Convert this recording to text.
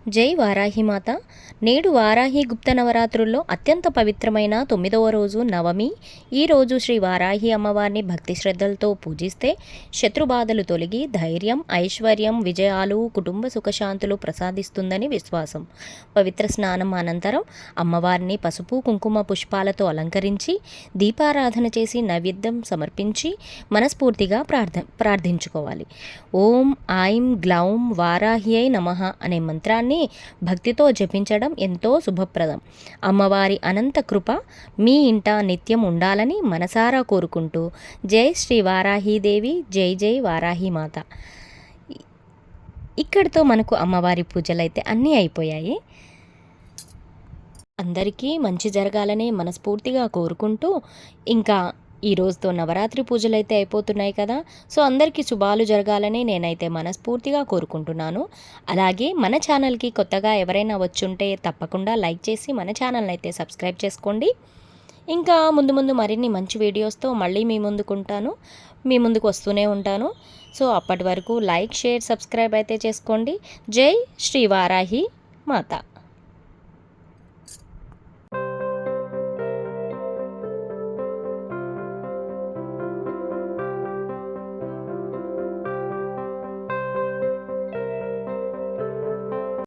జై వారాహిమాత. నేడు వారాహి గుప్త నవరాత్రుల్లో అత్యంత పవిత్రమైన 9వ రోజు నవమి. ఈరోజు శ్రీ వారాహి అమ్మవారిని భక్తి శ్రద్ధలతో పూజిస్తే శత్రుబాధలు తొలగి ధైర్యం, ఐశ్వర్యం, విజయాలు, కుటుంబ సుఖశాంతులు ప్రసాదిస్తుందని విశ్వాసం. పవిత్ర స్నానం అనంతరం అమ్మవారిని పసుపు, కుంకుమ పుష్పాలతో అలంకరించి దీపారాధన చేసి నైవేద్యం సమర్పించి మనస్ఫూర్తిగా ప్రార్థించుకోవాలి. ఓం ఐం గ్లౌం వారాహ్యై నమః అనే మంత్రాన్ని భక్తితో జపించడం ఎంతో శుభప్రదం. అమ్మవారి అనంత కృప మీ ఇంట నిత్యం ఉండాలని మనసారా కోరుకుంటూ జై శ్రీ వారాహీదేవి, జై జై వారాహిమాత. ఇక్కడితో మనకు అమ్మవారి పూజలైతే అన్నీ అయిపోయాయి. అందరికీ మంచి జరగాలని మనస్ఫూర్తిగా కోరుకుంటూ ఇంకా ఈ రోజుతో నవరాత్రి పూజలు అయితే అయిపోతున్నాయి కదా. సో అందరికీ శుభాలు జరగాలని నేనైతే మనస్ఫూర్తిగా కోరుకుంటున్నాను. అలాగే మన ఛానల్కి కొత్తగా ఎవరైనా వచ్చుంటే తప్పకుండా లైక్ చేసి మన ఛానల్ని అయితే సబ్స్క్రైబ్ చేసుకోండి. ఇంకా ముందు ముందు మరిన్ని మంచి వీడియోస్తో మళ్ళీ మీ ముందుకు వస్తూనే ఉంటాను. సో అప్పటి వరకు లైక్, షేర్, సబ్స్క్రైబ్ అయితే చేసుకోండి. జై శ్రీ వారాహి మాత.